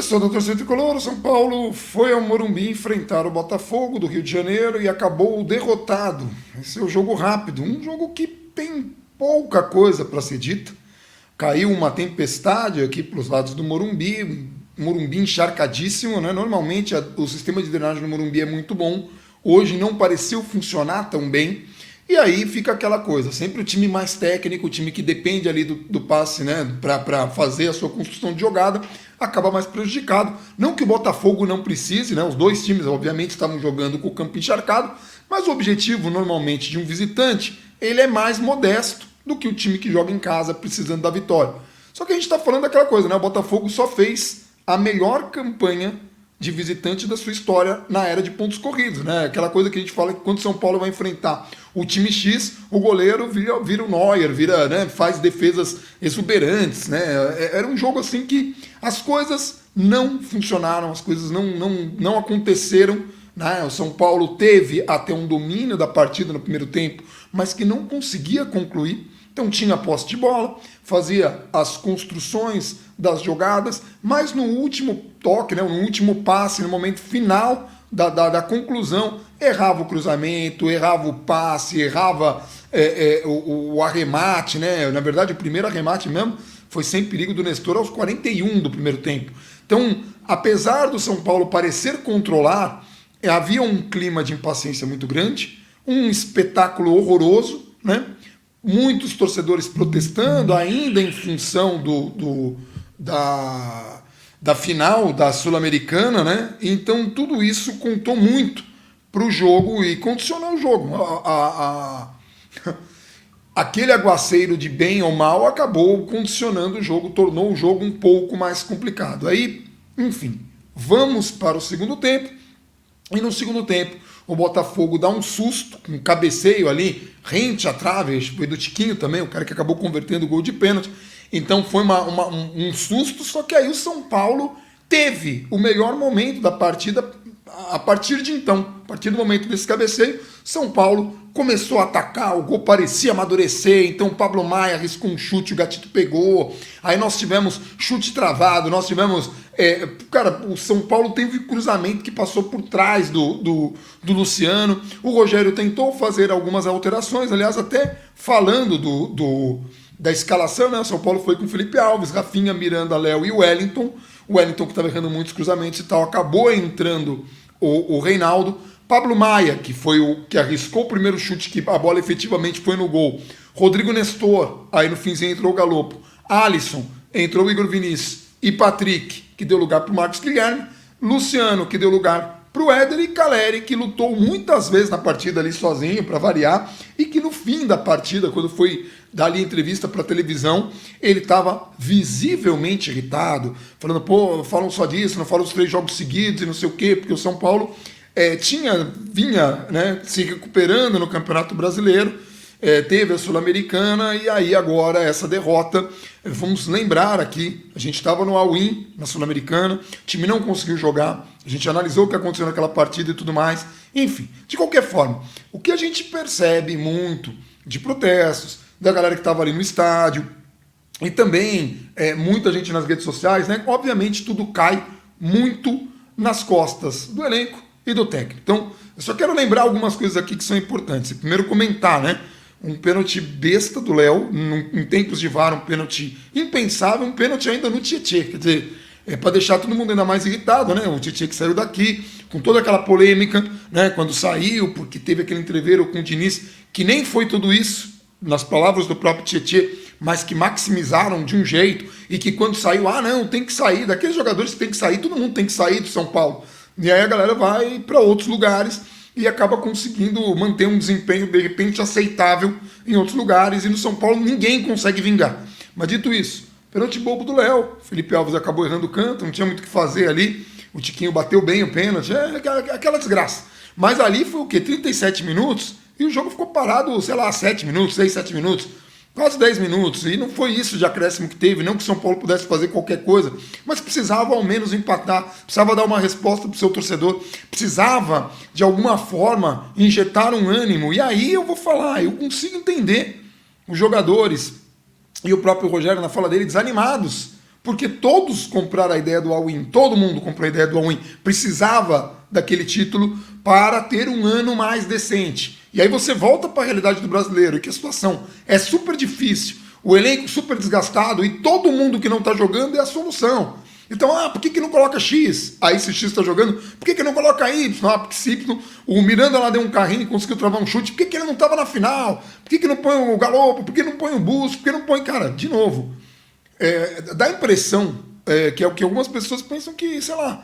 Pessoal da torcida tricolor, São Paulo foi ao Morumbi enfrentar o Botafogo do Rio de Janeiro e acabou derrotado. Esse é o jogo rápido, um jogo que tem pouca coisa para ser dita. Caiu uma tempestade aqui para os lados do Morumbi, Morumbi encharcadíssimo, né? Normalmente o sistema de drenagem no Morumbi é muito bom, hoje não pareceu funcionar tão bem. E aí fica aquela coisa, sempre o time mais técnico, o time que depende ali do passe, né, para fazer a sua construção de jogada, acaba mais prejudicado. Não que o Botafogo não precise, né, os dois times obviamente estavam jogando com o campo encharcado, mas o objetivo normalmente de um visitante, ele é mais modesto do que o time que joga em casa precisando da vitória. Só que a gente está falando daquela coisa, né, o Botafogo só fez a melhor campanha de visitante da sua história na era de pontos corridos, né? Aquela coisa que a gente fala que quando São Paulo vai enfrentar o time X, o goleiro vira o Neuer, né? Faz defesas exuberantes, né? Era um jogo assim que as coisas não funcionaram, as coisas não aconteceram, né? O São Paulo teve até um domínio da partida no primeiro tempo, mas que não conseguia concluir. Então tinha posse de bola, fazia as construções das jogadas, mas no último toque, né, no último passe, no momento final da conclusão, errava o cruzamento, errava o passe, errava o arremate, né? Na verdade, o primeiro arremate mesmo foi sem perigo do Nestor aos 41 do primeiro tempo. Então, apesar do São Paulo parecer controlar, havia um clima de impaciência muito grande, um espetáculo horroroso, né? Muitos torcedores protestando ainda em função da final da Sul-Americana, né? Então tudo isso contou muito para o jogo e condicionou o jogo. Aquele aguaceiro de bem ou mal acabou condicionando o jogo, tornou o jogo um pouco mais complicado. Aí, enfim, vamos para o segundo tempo. E no segundo tempo, o Botafogo dá um susto, um cabeceio ali, rente à trave, foi do Tiquinho também, o cara que acabou convertendo o gol de pênalti. Então foi um susto, só que aí o São Paulo teve o melhor momento da partida a partir de então. A partir do momento desse cabeceio, São Paulo começou a atacar, o gol parecia amadurecer, então o Pablo Maia arriscou um chute, o Gatito pegou, aí nós tivemos chute travado, nós tivemos... cara, o São Paulo teve cruzamento que passou por trás do Luciano, o Rogério tentou fazer algumas alterações, aliás, até falando da escalação, né? O São Paulo foi com Felipe Alves, Rafinha, Miranda, Léo e o Wellington que estava errando muitos cruzamentos e tal, acabou entrando o Reinaldo, Pablo Maia, que foi o que arriscou o primeiro chute, que a bola efetivamente foi no gol, Rodrigo Nestor, aí no finzinho entrou o Galopo, Alisson, entrou o Igor Vinícius e Patrick, que deu lugar para o Marcos Guilherme, Luciano, que deu lugar para o Éder, e Caleri, que lutou muitas vezes na partida ali sozinho, para variar, e que no fim da partida, quando foi dar ali entrevista para a televisão, ele estava visivelmente irritado, falando, pô, falam só disso, não falam os 3 jogos seguidos e não sei o quê, porque o São Paulo vinha, né, se recuperando no Campeonato Brasileiro, teve a Sul-Americana e aí agora essa derrota. Vamos lembrar aqui, a gente estava no all-in na Sul-Americana, o time não conseguiu jogar, a gente analisou o que aconteceu naquela partida e tudo mais. Enfim, de qualquer forma, o que a gente percebe muito de protestos, da galera que estava ali no estádio, e também muita gente nas redes sociais, né? Obviamente tudo cai muito nas costas do elenco e do técnico. Então, eu só quero lembrar algumas coisas aqui que são importantes. Primeiro, comentar, né? Um pênalti besta do Léo, em tempos de VAR, um pênalti impensável, um pênalti ainda no Tietê. Quer dizer, para deixar todo mundo ainda mais irritado, né? O Tietê que saiu daqui, com toda aquela polêmica, né? Quando saiu, porque teve aquele entreveiro com o Diniz, que nem foi tudo isso, nas palavras do próprio Tietê, mas que maximizaram de um jeito, e que quando saiu, não, tem que sair, daqueles jogadores que tem que sair, todo mundo tem que sair do São Paulo. E aí a galera vai para outros lugares e acaba conseguindo manter um desempenho de repente aceitável em outros lugares, e no São Paulo ninguém consegue vingar. Mas dito isso, pênalti bobo do Léo, Felipe Alves acabou errando o canto, não tinha muito o que fazer ali, o Tiquinho bateu bem o pênalti, aquela desgraça. Mas ali foi o quê? 37 minutos, e o jogo ficou parado, sei lá, 7 minutos, 6, 7 minutos, quase 10 minutos, e não foi isso de acréscimo que teve, não que o São Paulo pudesse fazer qualquer coisa, mas precisava ao menos empatar, precisava dar uma resposta para o seu torcedor, precisava de alguma forma injetar um ânimo. E aí eu vou falar, eu consigo entender os jogadores e o próprio Rogério na fala dele desanimados, porque todos compraram a ideia do all-in, todo mundo comprou a ideia do all-in, precisava daquele título para ter um ano mais decente. E aí você volta para a realidade do brasileiro, e que a situação é super difícil, o elenco super desgastado, e todo mundo que não está jogando é a solução. Então, por que não coloca X? Aí se X está jogando, por que não coloca Y? Porque se Y, o Miranda lá deu um carrinho e conseguiu travar um chute, por que ele não estava na final? Por que não põe o Galopo? Por que não põe o Busto? Por que não põe... Cara, de novo, dá a impressão que é o que algumas pessoas pensam que, sei lá,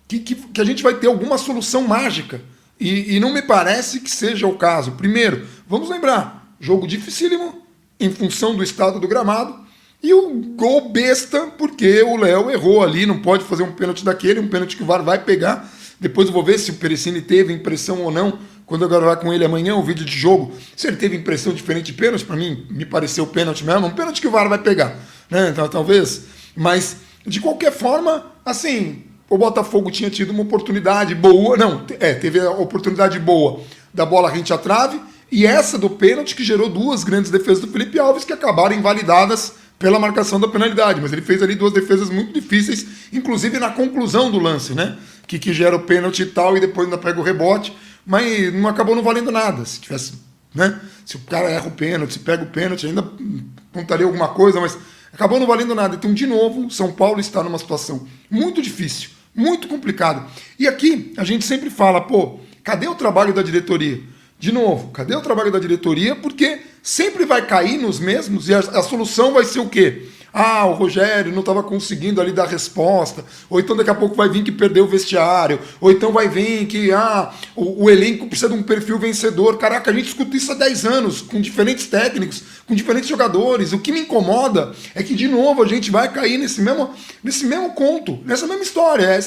que a gente vai ter alguma solução mágica. E não me parece que seja o caso. Primeiro, vamos lembrar, jogo dificílimo, em função do estado do gramado, e o gol besta, porque o Léo errou ali, não pode fazer um pênalti daquele, um pênalti que o VAR vai pegar. Depois eu vou ver se o Perecini teve impressão ou não, quando eu gravar com ele amanhã o vídeo de jogo, se ele teve impressão diferente de pênalti, para mim me pareceu pênalti mesmo, um pênalti que o VAR vai pegar, né? Então, talvez, mas de qualquer forma, assim, o Botafogo tinha tido uma oportunidade boa, teve a oportunidade boa da bola rente à trave, e essa do pênalti que gerou duas grandes defesas do Felipe Alves que acabaram invalidadas pela marcação da penalidade, mas ele fez ali duas defesas muito difíceis, inclusive na conclusão do lance, né? Que gera o pênalti e tal, e depois ainda pega o rebote, mas não acabou não valendo nada. Se tivesse, né? Se o cara erra o pênalti, se pega o pênalti, ainda contaria alguma coisa, mas acabou não valendo nada. Então, de novo, São Paulo está numa situação muito difícil, muito complicada. E aqui a gente sempre fala, cadê o trabalho da diretoria? De novo, cadê o trabalho da diretoria? Porque sempre vai cair nos mesmos e a solução vai ser o quê? O Rogério não estava conseguindo ali dar resposta, ou então daqui a pouco vai vir que perdeu o vestiário, ou então vai vir que o elenco precisa de um perfil vencedor. Caraca, a gente escuta isso há 10 anos, com diferentes técnicos, com diferentes jogadores. O que me incomoda é que, de novo, a gente vai cair nesse mesmo conto, nessa mesma história. É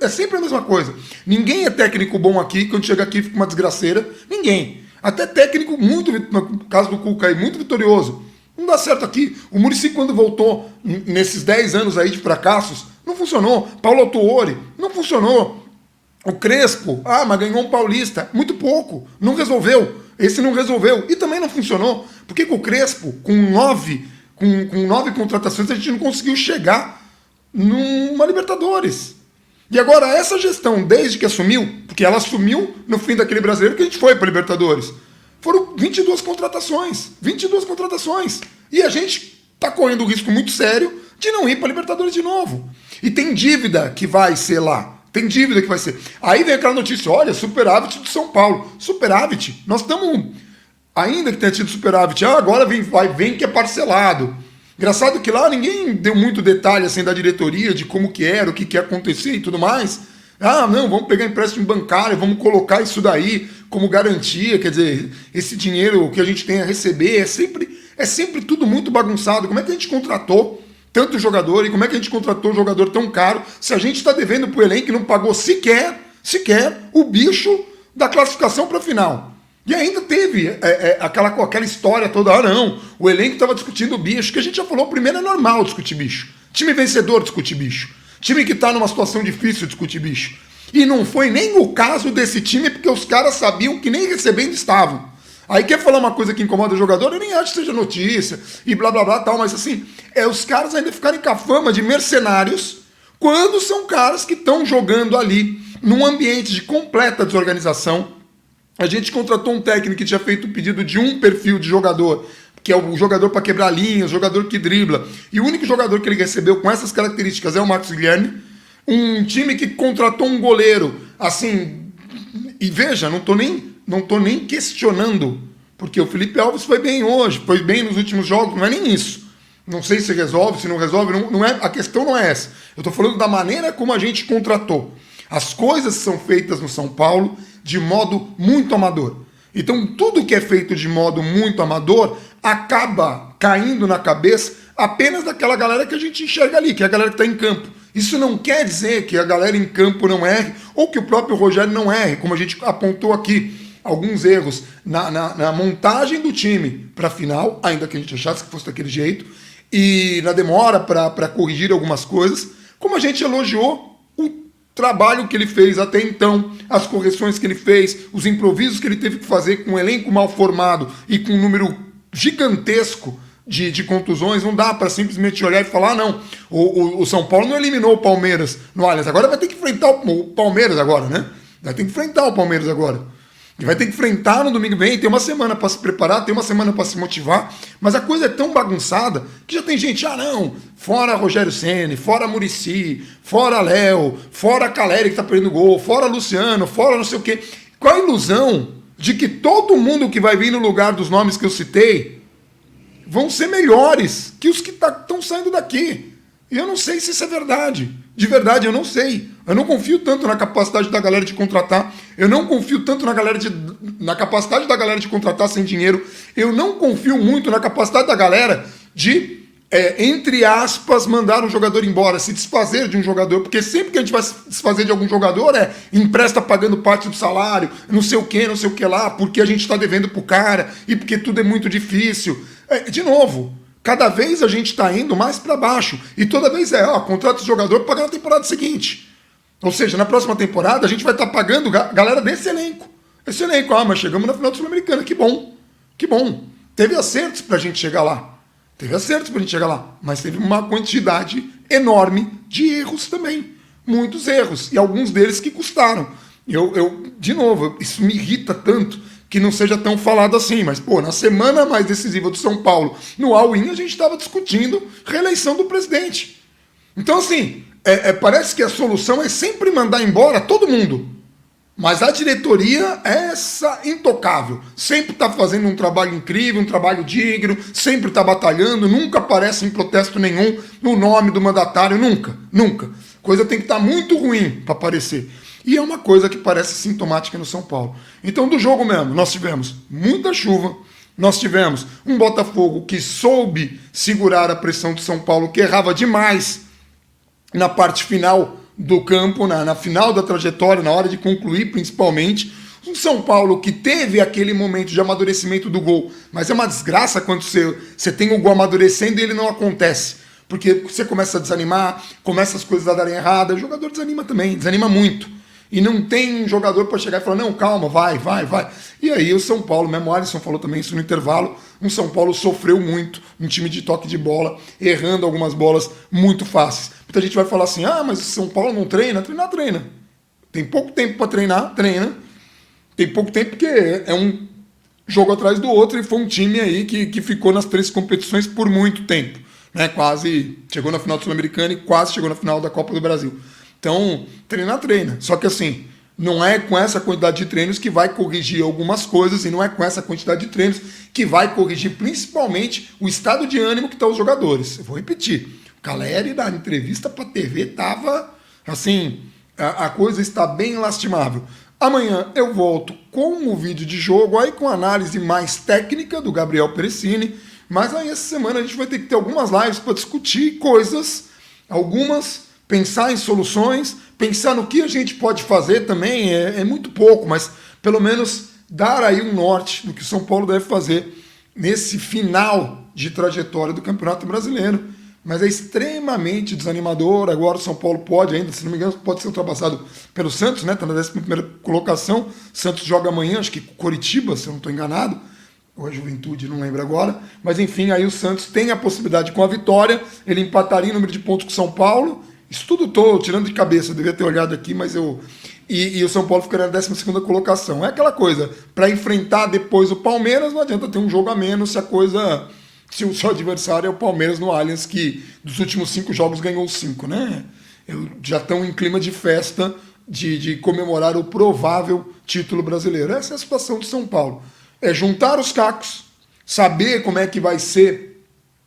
sempre a mesma coisa. Ninguém é técnico bom aqui, quando chega aqui fica uma desgraceira. Ninguém. Até técnico muito, no caso do Cuca aí, muito vitorioso. Não dá certo aqui. O Muricy, quando voltou nesses 10 anos aí de fracassos, não funcionou. Paulo Autuori, não funcionou. O Crespo, mas ganhou um paulista. Muito pouco. Não resolveu. Esse não resolveu. E também não funcionou. Porque com o Crespo, com 9 contratações, a gente não conseguiu chegar numa Libertadores. E agora, essa gestão, desde que assumiu, porque ela assumiu no fim daquele brasileiro que a gente foi para Libertadores, foram 22 contratações. 22 contratações. E a gente está correndo um risco muito sério de não ir para Libertadores de novo. E tem dívida que vai ser lá. Tem dívida que vai ser. Aí vem aquela notícia, olha, superávit do São Paulo. Superávit? Nós estamos... Ainda que tenha tido superávit, agora vem que é parcelado. Engraçado que lá ninguém deu muito detalhe assim da diretoria, de como que era, o que ia acontecer e tudo mais. Não, vamos pegar empréstimo bancário, vamos colocar isso daí como garantia, quer dizer, esse dinheiro que a gente tem a receber, é sempre tudo muito bagunçado. Como é que a gente contratou tanto jogador e como é que a gente contratou um jogador tão caro se a gente está devendo para o elenco que não pagou sequer o bicho da classificação para a final? E ainda teve aquela história toda, não, o elenco estava discutindo o bicho, que a gente já falou, primeiro é normal discutir bicho. Time vencedor discute bicho. Time que está numa situação difícil discute bicho. E não foi nem o caso desse time, porque os caras sabiam que nem recebendo estavam. Aí quer falar uma coisa que incomoda o jogador, eu nem acho que seja notícia, e blá blá blá tal, mas assim, os caras ainda ficarem com a fama de mercenários, quando são caras que estão jogando ali, num ambiente de completa desorganização. A gente contratou um técnico que tinha feito o pedido de um perfil de jogador, que é o jogador para quebrar linhas, o jogador que dribla. E o único jogador que ele recebeu com essas características é o Marcos Guilherme. Um time que contratou um goleiro, assim... E veja, não tô nem questionando, porque o Felipe Alves foi bem hoje, foi bem nos últimos jogos, não é nem isso. Não sei se resolve, se não resolve, a questão não é essa. Eu tô falando da maneira como a gente contratou. As coisas são feitas no São Paulo de modo muito amador. Então, tudo que é feito de modo muito amador acaba caindo na cabeça apenas daquela galera que a gente enxerga ali, que é a galera que está em campo. Isso não quer dizer que a galera em campo não erre, ou que o próprio Rogério não erre, como a gente apontou aqui, alguns erros na montagem do time para a final, ainda que a gente achasse que fosse daquele jeito, e na demora para corrigir algumas coisas, como a gente elogiou o trabalho que ele fez até então, as correções que ele fez, os improvisos que ele teve que fazer com um elenco mal formado e com um número gigantesco de contusões, não dá para simplesmente olhar e falar, não, o São Paulo não eliminou o Palmeiras no Allianz, agora vai ter que enfrentar o Palmeiras agora, né? Vai ter que enfrentar o Palmeiras agora. E vai ter que enfrentar no domingo que vem, tem uma semana para se preparar, tem uma semana para se motivar, mas a coisa é tão bagunçada que já tem gente, não, fora Rogério Ceni, fora Muricy, fora Léo, fora Caleri que tá perdendo gol, fora Luciano, fora não sei o quê. Qual a ilusão de que todo mundo que vai vir no lugar dos nomes que eu citei vão ser melhores que os que estão saindo daqui? E eu não sei se isso é verdade. De verdade, eu não sei. Eu não confio tanto na capacidade da galera de contratar. Eu não confio tanto na capacidade da galera de contratar sem dinheiro. Eu não confio muito na capacidade da galera de, entre aspas, mandar um jogador embora, se desfazer de um jogador. Porque sempre que a gente vai se desfazer de algum jogador, empresta pagando parte do salário, não sei o que lá, porque a gente está devendo pro cara e porque tudo é muito difícil. De novo, cada vez a gente está indo mais para baixo. E toda vez contrata o jogador para pagar na temporada seguinte. Ou seja, na próxima temporada a gente vai estar pagando galera desse elenco. Esse elenco, mas chegamos na final do Sul-Americana, que bom. Que bom. Teve acertos pra gente chegar lá. Mas teve uma quantidade enorme de erros também. Muitos erros. E alguns deles que custaram. De novo, isso me irrita tanto que não seja tão falado assim, mas, na semana mais decisiva do São Paulo, no all-in, a gente estava discutindo reeleição do presidente. Então, assim, parece que a solução é sempre mandar embora todo mundo. Mas a diretoria é essa intocável. Sempre está fazendo um trabalho incrível, um trabalho digno, sempre está batalhando, nunca aparece em protesto nenhum no nome do mandatário, nunca. Coisa tem que estar muito ruim para aparecer. E é uma coisa que parece sintomática no São Paulo. Então, do jogo mesmo, nós tivemos muita chuva, nós tivemos um Botafogo que soube segurar a pressão de São Paulo, que errava demais na parte final do campo, na final da trajetória, na hora de concluir principalmente. Um São Paulo que teve aquele momento de amadurecimento do gol, mas é uma desgraça quando você tem o gol amadurecendo e ele não acontece. Porque você começa a desanimar, começa as coisas a darem errado, o jogador desanima também, desanima muito. E não tem um jogador para chegar e falar, não, calma, vai. E aí o São Paulo, mesmo o Alisson falou também isso no intervalo, o São Paulo sofreu muito, um time de toque de bola, errando algumas bolas muito fáceis. Muita gente vai falar assim, mas o São Paulo não treina? Treina. Tem pouco tempo para treinar, treina. Tem pouco tempo porque é um jogo atrás do outro e foi um time aí que ficou nas 3 competições por muito tempo. Né? Quase chegou na final do Sul-Americana e quase chegou na final da Copa do Brasil. Então, treina. Só que assim, não é com essa quantidade de treinos que vai corrigir algumas coisas e não é com essa quantidade de treinos que vai corrigir principalmente o estado de ânimo que estão os jogadores. Eu vou repetir. O Caleri, na entrevista para a TV, estava assim, a coisa está bem lastimável. Amanhã eu volto com o vídeo de jogo, aí com análise mais técnica do Gabriel Perecini, mas aí essa semana a gente vai ter que ter algumas lives para discutir coisas, pensar em soluções, pensar no que a gente pode fazer também, é muito pouco, mas pelo menos dar aí um norte do que o São Paulo deve fazer nesse final de trajetória do Campeonato Brasileiro. Mas é extremamente desanimador. Agora o São Paulo pode ainda, se não me engano, pode ser ultrapassado pelo Santos, né? Está na 11ª colocação. Santos joga amanhã, acho que Coritiba, se eu não estou enganado. Ou a Juventude, não lembro agora. Mas enfim, aí o Santos tem a possibilidade, com a vitória, ele empataria em número de pontos com o São Paulo. Isso tudo estou tirando de cabeça, eu devia ter olhado aqui, mas eu... E o São Paulo ficaria na 12ª colocação. É aquela coisa, para enfrentar depois o Palmeiras, não adianta ter um jogo a menos se o seu adversário é o Palmeiras no Allianz, que dos últimos 5 jogos ganhou 5, né? Já estão em clima de festa, de comemorar o provável título brasileiro. Essa é a situação de São Paulo. É juntar os cacos, saber como é que vai ser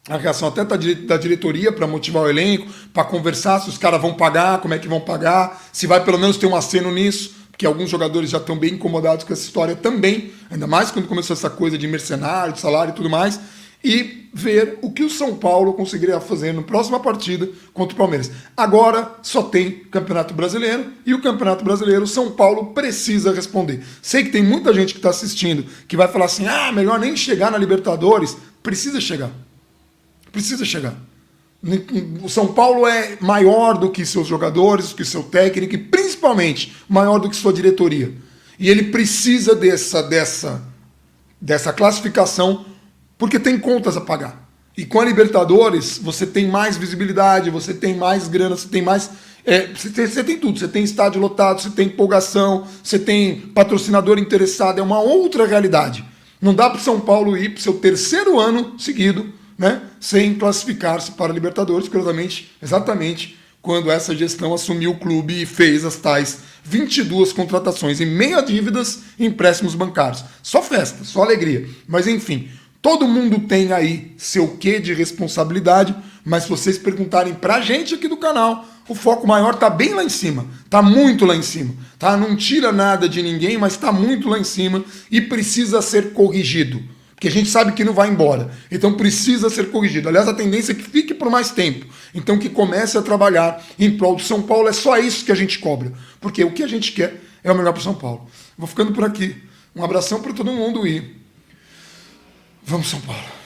a reação até da diretoria para motivar o elenco, para conversar se os caras vão pagar, como é que vão pagar, se vai pelo menos ter um aceno nisso, porque alguns jogadores já estão bem incomodados com essa história também, ainda mais quando começou essa coisa de mercenário, de salário e tudo mais, e ver o que o São Paulo conseguiria fazer na próxima partida contra o Palmeiras. Agora só tem Campeonato Brasileiro, e o Campeonato Brasileiro, o São Paulo precisa responder. Sei que tem muita gente que está assistindo que vai falar assim, melhor nem chegar na Libertadores. Precisa chegar. O São Paulo é maior do que seus jogadores, do que seu técnico, e principalmente maior do que sua diretoria. E ele precisa dessa classificação, porque tem contas a pagar. E com a Libertadores, você tem mais visibilidade, você tem mais grana, você tem mais. Você tem tudo, você tem estádio lotado, você tem empolgação, você tem patrocinador interessado, é uma outra realidade. Não dá para o São Paulo ir para o seu terceiro ano seguido, né, sem classificar-se para a Libertadores, curiosamente, exatamente quando essa gestão assumiu o clube e fez as tais 22 contratações em meio a dívidas e empréstimos bancários. Só festa, só alegria. Mas enfim, todo mundo tem aí seu quê de responsabilidade, mas se vocês perguntarem pra gente aqui do canal, o foco maior tá bem lá em cima, tá muito lá em cima, tá? Não tira nada de ninguém, mas tá muito lá em cima e precisa ser corrigido. Porque a gente sabe que não vai embora. Então precisa ser corrigido. Aliás, a tendência é que fique por mais tempo. Então que comece a trabalhar em prol do São Paulo. É só isso que a gente cobra. Porque o que a gente quer é o melhor para o São Paulo. Vou ficando por aqui. Um abração para todo mundo e vamos São Paulo.